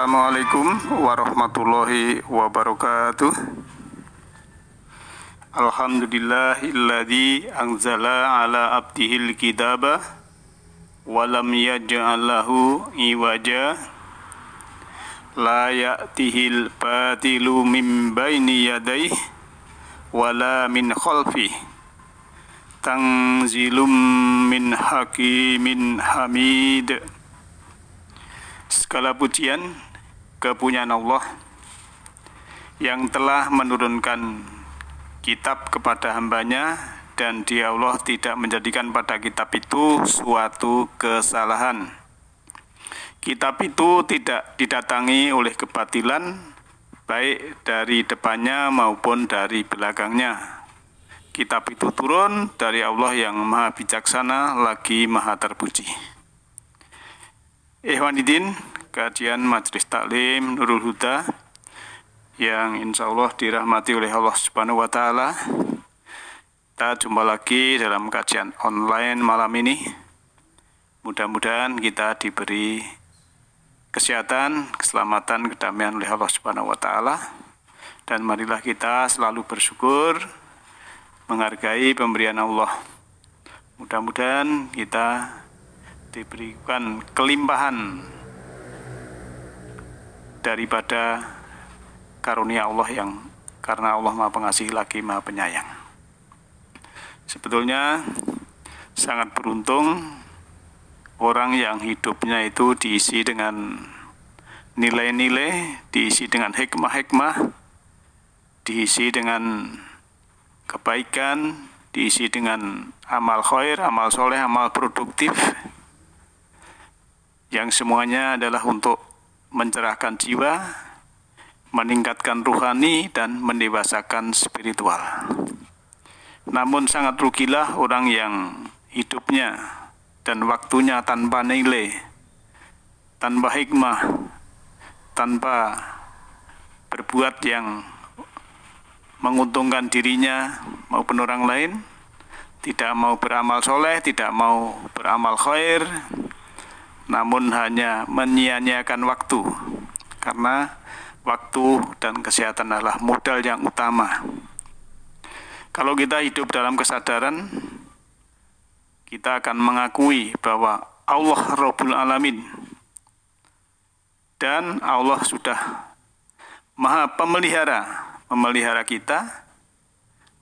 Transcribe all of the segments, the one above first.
Assalamualaikum warahmatullahi wabarakatuh. Alhamdulillahilladzi anzala ala abdihil kitaba walam yaj'al lahu iwaja la ya'tihil batilu min baini yadayhi wala min khalfihi tanzilum min hakimin hamid. Segala pujian kepunyaan Allah yang telah menurunkan kitab kepada hambanya, dan Dia Allah tidak menjadikan pada kitab itu suatu kesalahan. Kitab itu tidak didatangi oleh kebatilan, baik dari depannya maupun dari belakangnya. Kitab itu turun dari Allah yang maha bijaksana lagi maha terpuji. Ikhwanidin, kajian Majelis Taklim Nurul Huda yang insya Allah dirahmati oleh Allah Subhanahu wa Ta'ala. Kita jumpa lagi dalam kajian online malam ini. Mudah-mudahan kita diberi kesehatan, keselamatan, kedamaian oleh Allah Subhanahu wa Ta'ala, dan marilah kita selalu bersyukur, menghargai pemberian Allah. Mudah-mudahan kita diberikan kelimpahan daripada karunia Allah yang karena Allah Maha Pengasih lagi Maha Penyayang. Sebetulnya sangat beruntung orang yang hidupnya itu diisi dengan nilai-nilai, diisi dengan hikmah-hikmah, diisi dengan kebaikan, diisi dengan amal khair, amal soleh, amal produktif, yang semuanya adalah untuk mencerahkan jiwa, meningkatkan ruhani, dan mendewasakan spiritual. Namun sangat rugilah orang yang hidupnya dan waktunya tanpa nilai, tanpa hikmah, tanpa berbuat yang menguntungkan dirinya maupun orang lain, tidak mau beramal soleh, tidak mau beramal khair, namun hanya menyia-nyiakan waktu, karena waktu dan kesehatan adalah modal yang utama. Kalau kita hidup dalam kesadaran, kita akan mengakui bahwa Allah Rabbul Alamin dan Allah sudah Maha memelihara kita,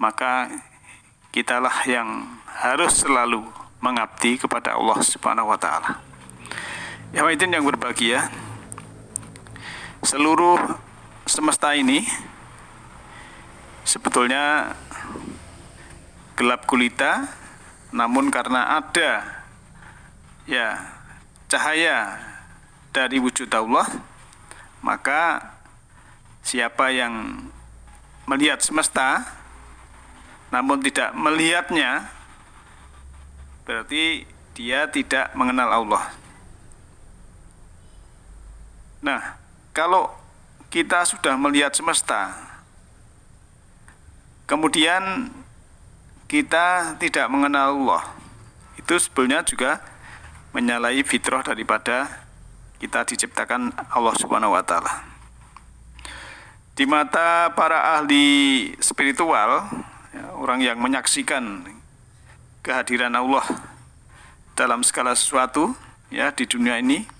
maka kitalah yang harus selalu mengabdi kepada Allah Subhanahu wa Ta'ala. Hadirin yang berbahagia, seluruh semesta ini sebetulnya gelap gulita, namun karena ada cahaya dari wujud Allah, maka siapa yang melihat semesta namun tidak melihatnya, berarti dia tidak mengenal Allah. Nah, kalau kita sudah melihat semesta, kemudian kita tidak mengenal Allah, itu sebenarnya juga menyalahi fitrah daripada kita diciptakan Allah Subhanahu wa Ta'ala. Di mata para ahli spiritual, orang yang menyaksikan kehadiran Allah dalam segala sesuatu di dunia ini,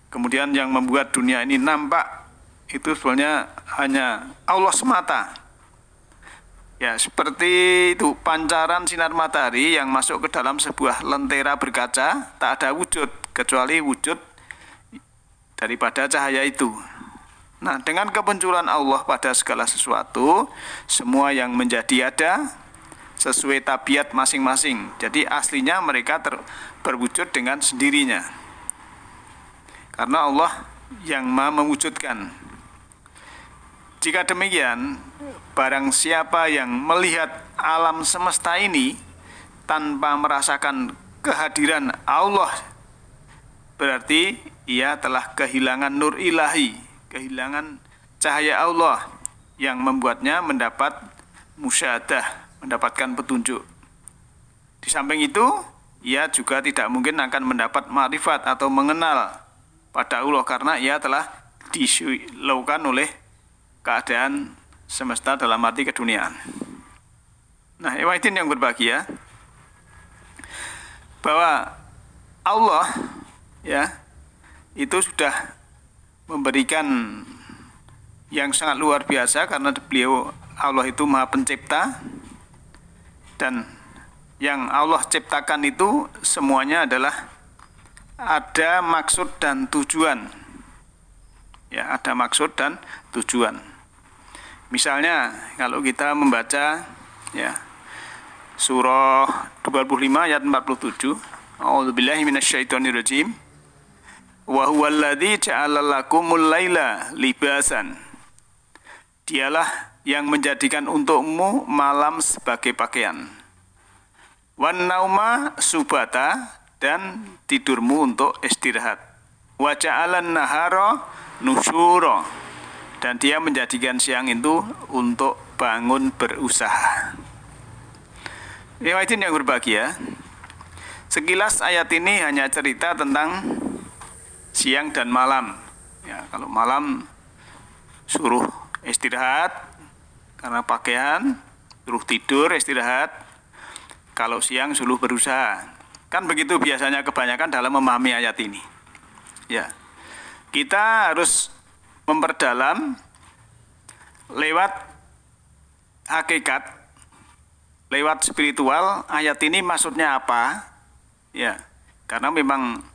kemudian yang membuat dunia ini nampak, itu sebenarnya hanya Allah semata. Seperti itu pancaran sinar matahari yang masuk ke dalam sebuah lentera berkaca, tak ada wujud kecuali wujud daripada cahaya itu. Nah, dengan kemunculan Allah pada segala sesuatu, semua yang menjadi ada sesuai tabiat masing-masing. Jadi aslinya mereka berwujud dengan sendirinya, karena Allah yang maha mewujudkan. Jika demikian, barang siapa yang melihat alam semesta ini tanpa merasakan kehadiran Allah, berarti ia telah kehilangan nur ilahi, kehilangan cahaya Allah yang membuatnya mendapat musyahadah, mendapatkan petunjuk. Di samping itu, ia juga tidak mungkin akan mendapat ma'rifat atau mengenal pada Allah karena ia telah disilaukan oleh keadaan semesta dalam arti keduniaan. Nah, ikhwatin yang berbahagia, bahwa Allah ya itu sudah memberikan yang sangat luar biasa karena beliau Allah itu Maha Pencipta, dan yang Allah ciptakan itu semuanya adalah ada maksud dan tujuan. Ya, ada maksud dan tujuan. Misalnya kalau kita membaca ya surah 25 ayat 47, A'udzubillahi minasyaitonirrajim. Wa huwallazi ja'ala lakumul laila libasan. Dialah yang menjadikan untukmu malam sebagai pakaian. Wan nauma subata, dan tidurmu untuk istirahat. Wa ja'alan nahara nusyura, dan dia menjadikan siang itu untuk bangun berusaha. Riwayatin yang berbahagia, sekilas ayat ini hanya cerita tentang siang dan malam. Ya, kalau malam suruh istirahat karena pakaian, suruh tidur istirahat. Kalau siang suruh berusaha. Kan begitu biasanya kebanyakan dalam memahami ayat ini. Ya, kita harus memperdalam lewat hakikat, lewat spiritual, ayat ini maksudnya apa? Ya, karena memang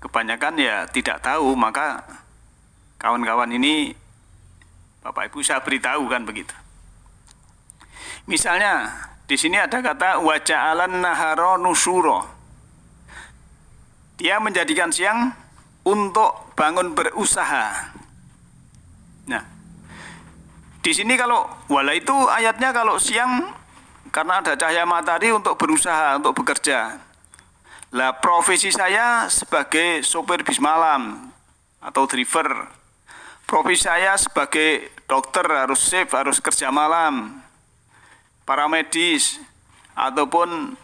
kebanyakan ya tidak tahu, maka kawan-kawan ini Bapak Ibu saya beritahu kan begitu. Misalnya di sini ada kata wa ja'alan nahara nusyura. Dia menjadikan siang untuk bangun berusaha. Nah, di sini kalau wala itu ayatnya kalau siang karena ada cahaya matahari untuk berusaha, untuk bekerja. Lah profesi saya sebagai sopir bis malam atau driver. Profesi saya sebagai dokter harus shift, harus kerja malam. Paramedis ataupun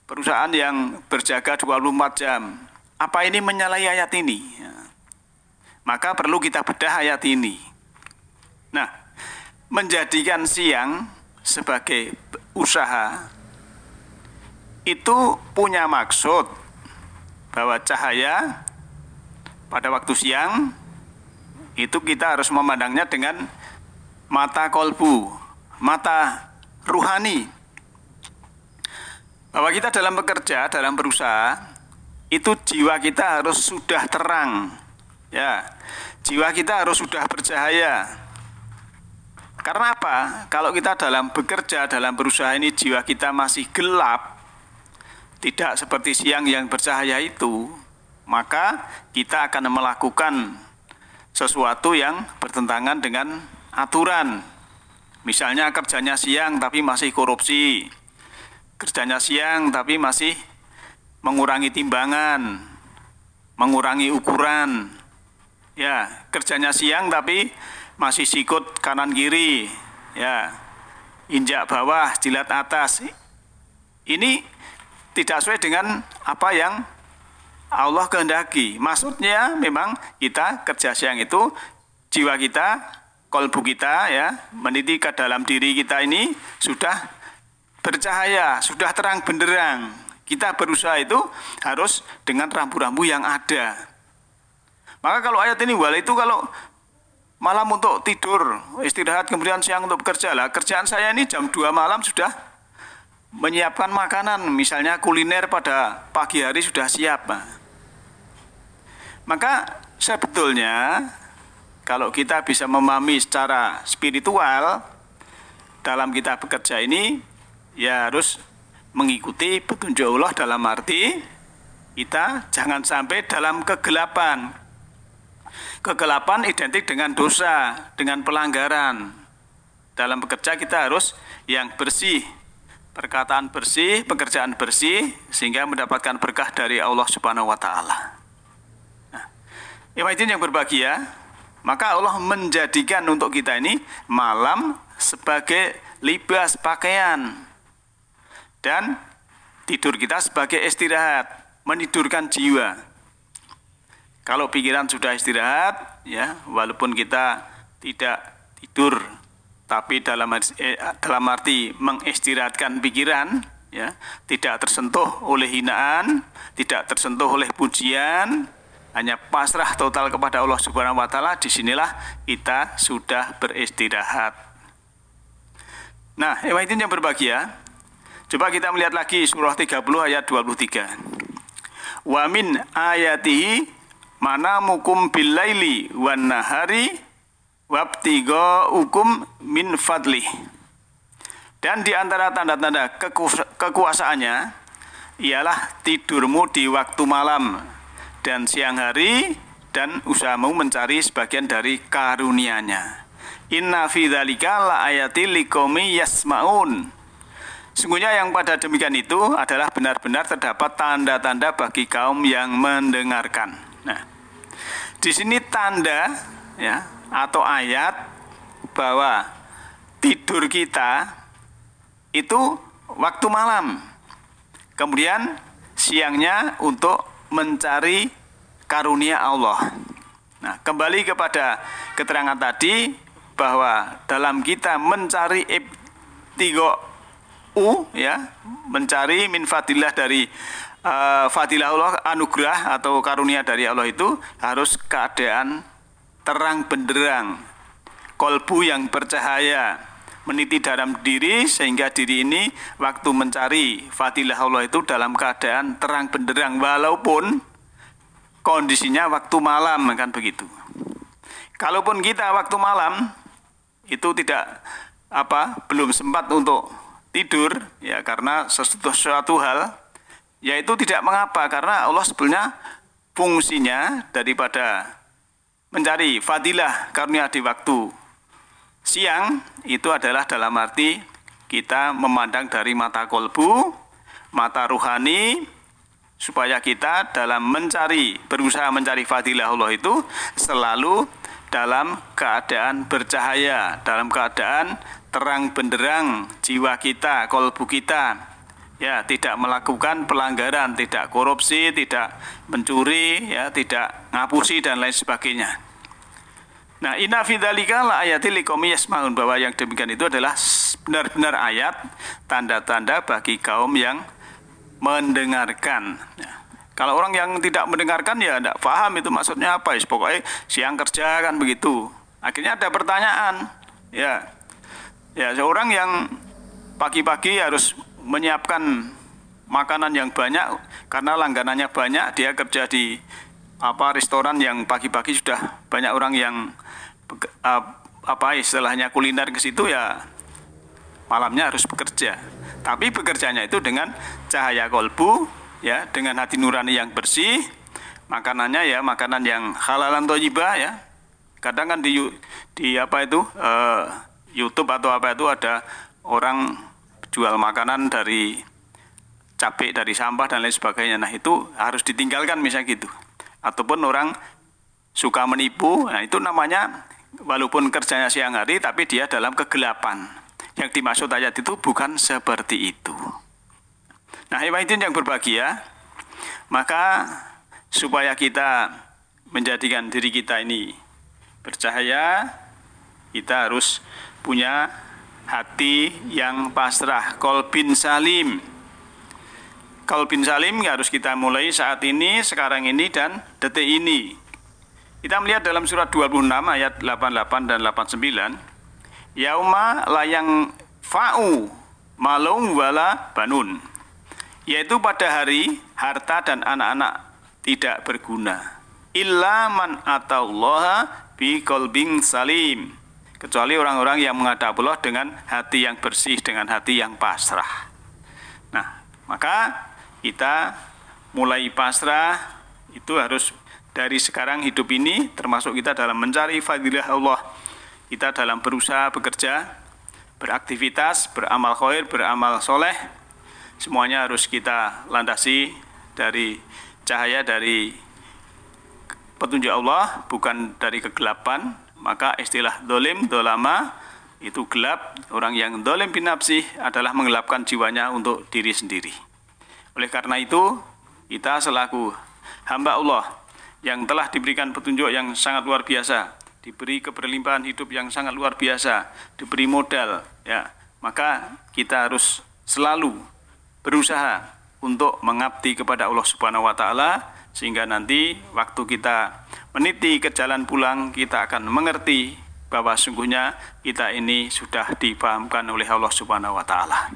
perusahaan yang berjaga 24 jam. Apa ini menyalahi ayat ini? Ya. Maka perlu kita bedah ayat ini. Nah, menjadikan siang sebagai usaha itu punya maksud bahwa cahaya pada waktu siang itu kita harus memandangnya dengan mata kolbu, mata ruhani. Bahwa kita dalam bekerja, dalam berusaha, itu jiwa kita harus sudah terang. Ya, jiwa kita harus sudah bercahaya. Karena apa? Kalau kita dalam bekerja, dalam berusaha ini jiwa kita masih gelap, tidak seperti siang yang bercahaya itu, maka kita akan melakukan sesuatu yang bertentangan dengan aturan. Misalnya kerjanya siang tapi masih korupsi, kerjanya siang tapi masih mengurangi timbangan, mengurangi ukuran. Ya, kerjanya siang tapi masih sikut kanan kiri, ya, injak bawah, jilat atas. Ini tidak sesuai dengan apa yang Allah kehendaki. Maksudnya memang kita kerja siang itu jiwa kita, kolbu kita ya, meniti ke dalam diri kita ini sudah bercahaya, sudah terang benderang. Kita berusaha itu harus dengan rambu-rambu yang ada. Maka kalau ayat ini wala itu kalau malam untuk tidur, istirahat, kemudian siang untuk bekerja. Lah, kerjaan saya ini jam 2 malam sudah menyiapkan makanan, misalnya kuliner pada pagi hari sudah siap. Maka sebetulnya kalau kita bisa memahami secara spiritual dalam kita bekerja ini, ya harus mengikuti petunjuk Allah dalam arti kita jangan sampai dalam kegelapan. Kegelapan identik dengan dosa, dengan pelanggaran. Dalam bekerja kita harus yang bersih, perkataan bersih, pekerjaan bersih, sehingga mendapatkan berkah dari Allah Subhanahu wa Ta'ala. Nah, yang berbahagia, maka Allah menjadikan untuk kita ini malam sebagai libas pakaian, dan tidur kita sebagai istirahat, menidurkan jiwa. Kalau pikiran sudah istirahat, ya, walaupun kita tidak tidur, tapi dalam arti mengistirahatkan pikiran, ya, tidak tersentuh oleh hinaan, tidak tersentuh oleh pujian, hanya pasrah total kepada Allah Subhanahu wa taala, disinilah kita sudah beristirahat. Nah, itu yang berbahagia. Coba kita melihat lagi surah 30 ayat 23. Wa min ayatihi manamukum billaili wan nahari wabtigaukum min fadlih. Dan di antara tanda-tanda kekuasaannya ialah tidurmu di waktu malam dan siang hari dan usahamu mencari sebagian dari karunia-Nya. Inna fi dzalika laayatil liqaumi yasmaun. Sungguhnya yang pada demikian itu adalah benar-benar terdapat tanda-tanda bagi kaum yang mendengarkan. Nah, di sini tanda, ya, atau ayat bahwa tidur kita itu waktu malam. Kemudian siangnya untuk mencari karunia Allah. Nah, kembali kepada keterangan tadi bahwa dalam kita mencari ya, mencari min fadilah dari fadilah Allah, anugerah atau karunia dari Allah itu harus keadaan terang benderang, kolbu yang bercahaya, meniti dalam diri sehingga diri ini waktu mencari fadilah Allah itu dalam keadaan terang benderang walaupun kondisinya waktu malam, kan begitu. Kalaupun kita waktu malam itu tidak belum sempat untuk tidur, ya, karena sesuatu hal, yaitu tidak mengapa, karena Allah sebenarnya fungsinya daripada mencari fadilah karunia di waktu siang itu adalah dalam arti kita memandang dari mata kolbu, mata ruhani, supaya kita dalam berusaha mencari fadilah Allah itu selalu dalam keadaan bercahaya, dalam keadaan terang benderang jiwa kita, kolbu kita, ya, tidak melakukan pelanggaran, tidak korupsi, tidak mencuri, ya, tidak ngapusi dan lain sebagainya. Nah, inna fi dzalika laayatil liqaumi yasmaun, bahwa yang demikian itu adalah benar-benar ayat, tanda-tanda bagi kaum yang mendengarkan. Ya. Kalau orang yang tidak mendengarkan ya tidak paham itu maksudnya apa, pokoknya siang kerja kan begitu. Akhirnya ada pertanyaan, ya. Ya, seorang yang pagi-pagi harus menyiapkan makanan yang banyak karena langganannya banyak, dia kerja di restoran yang pagi-pagi sudah banyak orang yang istilahnya kuliner ke situ, ya malamnya harus bekerja. Tapi bekerjanya itu dengan cahaya kolbu, ya, dengan hati nurani yang bersih, makanannya ya makanan yang halalan thayyibah, ya. Kadang kan di YouTube atau ada orang jual makanan dari cabai, dari sampah dan lain sebagainya. Nah, itu harus ditinggalkan misalnya gitu. Ataupun orang suka menipu, nah itu namanya walaupun kerjanya siang hari tapi dia dalam kegelapan. Yang dimaksud ayat itu bukan seperti itu. Nah, hadirin yang berbahagia, maka supaya kita menjadikan diri kita ini bercahaya, kita harus punya hati yang pasrah, qalbin salim. Qalbin salim harus kita mulai saat ini, sekarang ini, dan detik ini. Kita melihat dalam surat 26 ayat 88 dan 89. Yauma layang fa'u malum wala banun. Yaitu pada hari harta dan anak-anak tidak berguna. Illa man atallaha bi qalbin salim. Kecuali orang-orang yang menghadap Allah dengan hati yang bersih, dengan hati yang pasrah. Nah, maka kita mulai pasrah itu harus dari sekarang hidup ini, termasuk kita dalam mencari fadilah Allah. Kita dalam berusaha bekerja, beraktivitas, beramal khair, beramal soleh, semuanya harus kita landasi dari cahaya, dari petunjuk Allah, bukan dari kegelapan. Maka istilah dolim, dolama itu gelap. Orang yang dolim bin nafsih adalah menggelapkan jiwanya untuk diri sendiri. Oleh karena itu, kita selaku hamba Allah yang telah diberikan petunjuk yang sangat luar biasa, diberi keberlimpahan hidup yang sangat luar biasa, diberi modal, ya, maka kita harus selalu berusaha untuk mengabdi kepada Allah Subhanahu wa taala, sehingga nanti waktu kita meniti ke jalan pulang, kita akan mengerti bahwa sungguhnya kita ini sudah dipahamkan oleh Allah Subhanahu wa taala.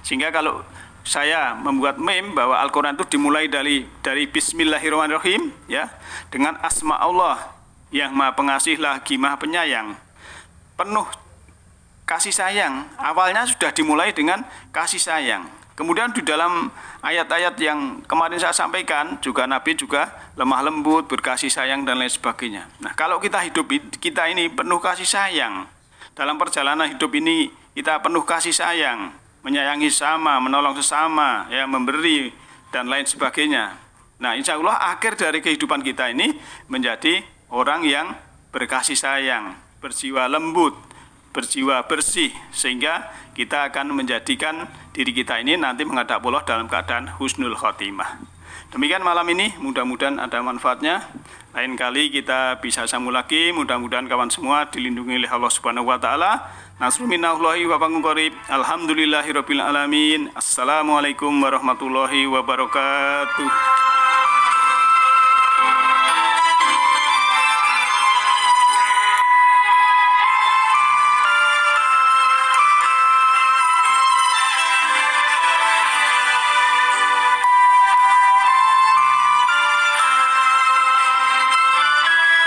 Sehingga kalau saya membuat meme bahwa Al-Quran itu dimulai dari Bismillahirrahmanirrahim, ya, dengan asma Allah yang Maha Pengasih lagi Maha Penyayang, penuh kasih sayang. Awalnya sudah dimulai dengan kasih sayang. Kemudian di dalam ayat-ayat yang kemarin saya sampaikan juga Nabi juga lemah lembut, berkasih sayang dan lain sebagainya. Nah, kalau kita ini penuh kasih sayang, dalam perjalanan hidup ini kita penuh kasih sayang, menyayangi sesama, menolong sesama, ya, memberi dan lain sebagainya. Nah, insya Allah akhir dari kehidupan kita ini menjadi orang yang berkasih sayang, berjiwa lembut, berjiwa bersih, sehingga kita akan menjadikan diri kita ini nanti menghadap Allah dalam keadaan husnul khotimah. Demikian malam ini, mudah-mudahan ada manfaatnya. Lain kali kita bisa sambung lagi, mudah-mudahan kawan semua dilindungi oleh Allah Subhanahu wa taala. Nasrun minallahi wa fadlun qarib. Alhamdulillahirabbil alamin. Assalamualaikum warahmatullahi wabarakatuh.